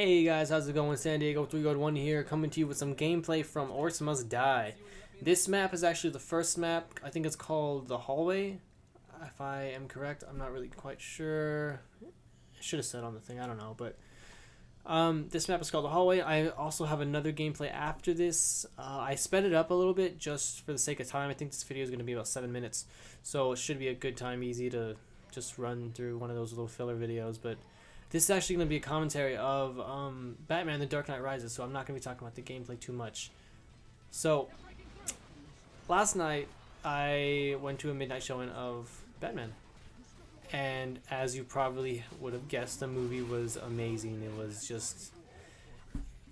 Hey guys, how's it going? San Diego 3 1 here, coming to you with some gameplay from Orcs Must Die. This map is actually the first map. I think it's called the Hallway, if I am correct. I'm not really quite sure. I should have said on the thing, I don't know, but this map is called the Hallway. I also have another gameplay after this. I sped it up a little bit just for the sake of time. I think this video is going to be about 7 minutes, so it should be a good time, easy to just run through one of those little filler videos, but this is actually going to be a commentary of Batman The Dark Knight Rises, so I'm not going to be talking about the gameplay too much. So, last night I went to a midnight showing of Batman, and as you probably would have guessed, the movie was amazing. It was just...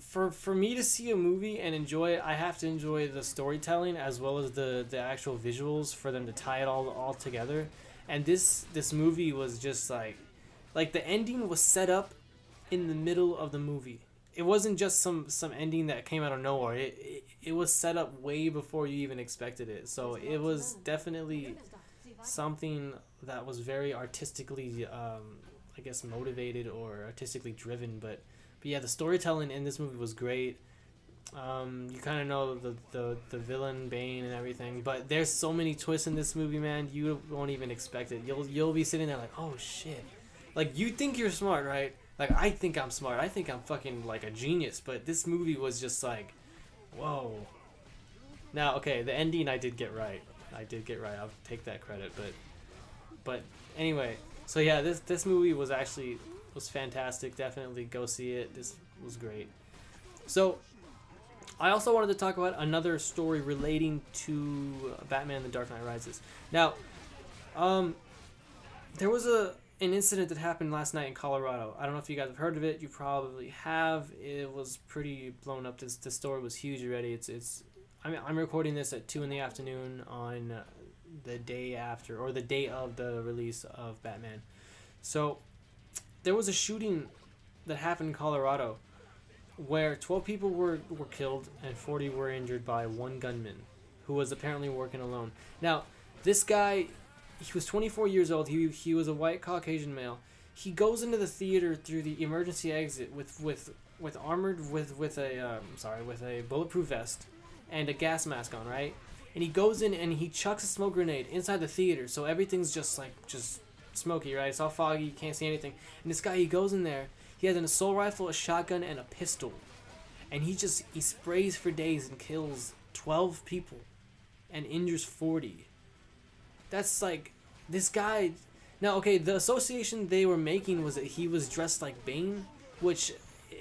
For me to see a movie and enjoy it, I have to enjoy the storytelling as well as the actual visuals for them to tie it all together. And this movie was just like the ending was set up in the middle of the movie. It wasn't just some ending that came out of nowhere. It was set up way before you even expected it. So it was definitely something that was very artistically, I guess, motivated or artistically driven. But yeah, the storytelling in this movie was great. You kind of know the villain Bane and everything, but there's so many twists in this movie, man. You won't even expect it. You'll be sitting there like, oh shit. Like, you think you're smart, right? Like, I think I'm smart. I think I'm fucking, like, a genius. But this movie was just like, whoa. Now, okay, the ending I did get right. I'll take that credit. But anyway. So, yeah, this movie was fantastic. Definitely go see it. This was great. So, I also wanted to talk about another story relating to Batman The Dark Knight Rises. Now, there was an incident that happened last night in Colorado. I don't know if you guys have heard of it. You probably have. It was pretty blown up. This story was huge already. I'm recording this at 2 in the afternoon on the day after, or the day of the release of Batman. So there was a shooting that happened in Colorado where 12 people were killed and 40 were injured by one gunman who was apparently working alone. Now, this guy, he was 24 years old. He was a white Caucasian male. He goes into the theater through the emergency exit with a bulletproof vest and a gas mask on, right? And he goes in and he chucks a smoke grenade inside the theater, so everything's just smoky, right? It's all foggy, you can't see anything. And this guy, he goes in there. He has an assault rifle, a shotgun, and a pistol, and he sprays for days and kills 12 people and injures 40. That's like, this guy... Now, okay, the association they were making was that he was dressed like Bane, which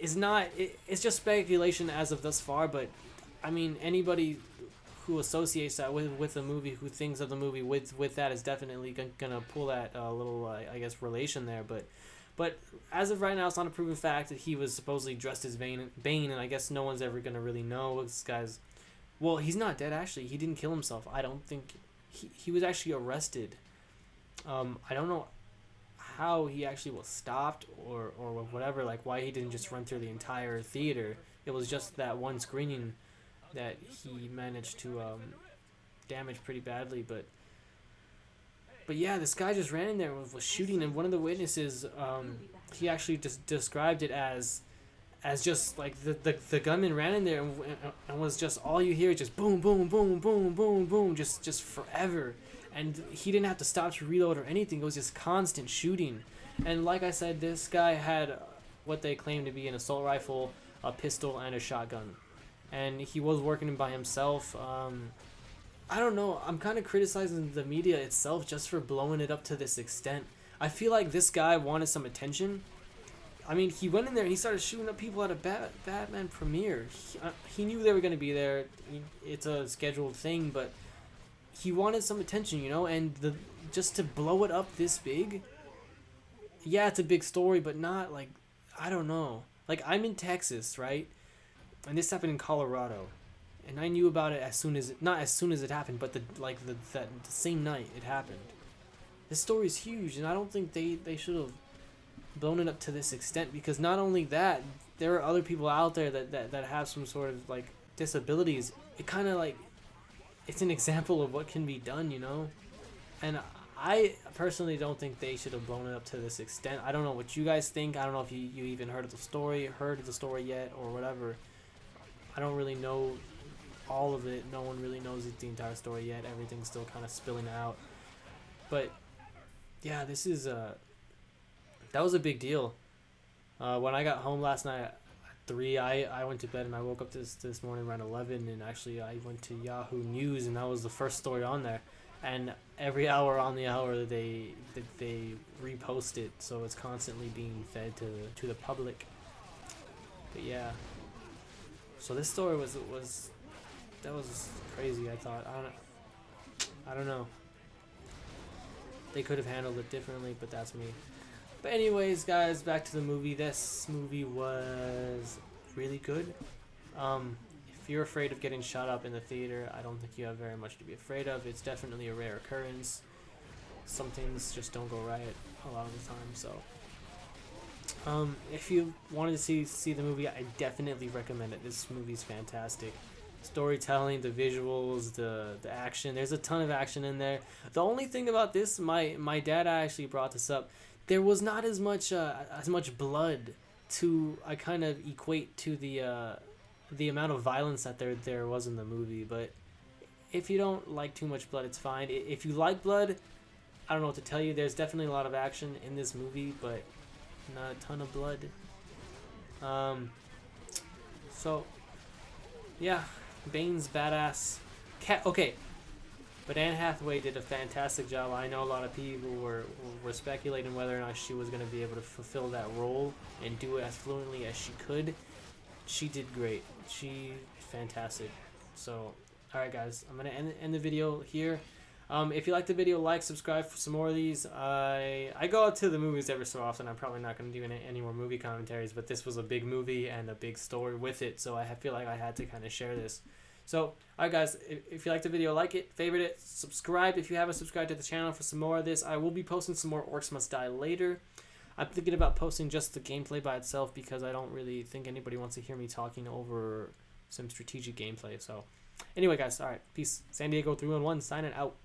is not... It's just speculation as of thus far, but, I mean, anybody who associates that with the movie, who thinks of the movie with that, is definitely gonna pull that little, I guess, relation there, but as of right now, it's not a proven fact that he was supposedly dressed as Bane, and I guess no one's ever gonna really know. This guy's... Well, he's not dead, actually. He didn't kill himself. I don't think... He was actually arrested. I don't know how he actually was stopped or whatever, like why he didn't just run through the entire theater. It was just that one screening that he managed to damage pretty badly. But yeah, this guy just ran in there and was shooting, and one of the witnesses, he actually just described it as just like the gunman ran in there and was just, all you hear is just boom, boom, boom, boom, boom, boom, just forever. And he didn't have to stop to reload or anything. It was just constant shooting. And like I said, this guy had what they claim to be an assault rifle, a pistol, and a shotgun. And he was working by himself. I don't know. I'm kind of criticizing the media itself just for blowing it up to this extent. I feel like this guy wanted some attention. I mean, he went in there and he started shooting up people at a Batman premiere. He knew they were going to be there. It's a scheduled thing, but he wanted some attention, you know? And just to blow it up this big, yeah, it's a big story, but not like, I don't know. Like, I'm in Texas, right? And this happened in Colorado. And I knew about it not as soon as it happened, but the same night it happened. This story is huge, and I don't think they should have blown it up to this extent, because not only that, there are other people out there that have some sort of like disabilities. It kind of like, it's an example of what can be done, you know? And I personally don't think they should have blown it up to this extent. I don't know what you guys think. I don't know if you even heard of the story yet, or whatever. I don't really know all of it. No one really knows the entire story yet. Everything's still kind of spilling out. But yeah, this is that was a big deal. When I got home last night at 3, I went to bed and I woke up this morning around 11, and actually I went to Yahoo News and that was the first story on there. And every hour on the hour they repost it, so it's constantly being fed to the public. But yeah, so this story was crazy. I thought I don't know. They could have handled it differently, but that's me. But anyways, guys, back to the movie. This movie was really good. If you're afraid of getting shot up in the theater, I don't think you have very much to be afraid of. It's definitely a rare occurrence. Some things just don't go right a lot of the time. So, if you wanted to see the movie, I definitely recommend it. This movie's fantastic. Storytelling, the visuals, the action. There's a ton of action in there. The only thing about this, my dad actually brought this up. There was not as much blood to I kind of equate to the amount of violence that there was in the movie. But if you don't like too much blood, it's fine. If you like blood, I don't know what to tell you. There's definitely a lot of action in this movie, but not a ton of blood. So yeah, Bane's badass. Okay, but Anne Hathaway did a fantastic job. I know a lot of people were speculating whether or not she was going to be able to fulfill that role and do it as fluently as she could. She did great. She fantastic. So, alright guys, I'm going to end the video here. If you like the video, like, subscribe for some more of these. I go out to the movies every so often. I'm probably not going to do any more movie commentaries, but this was a big movie and a big story with it, so I feel like I had to kind of share this. So, alright guys, if you like the video, like it, favorite it, subscribe if you haven't subscribed to the channel for some more of this. I will be posting some more Orcs Must Die later. I'm thinking about posting just the gameplay by itself because I don't really think anybody wants to hear me talking over some strategic gameplay. So, anyway guys, alright, peace. San Diego 311 signing out.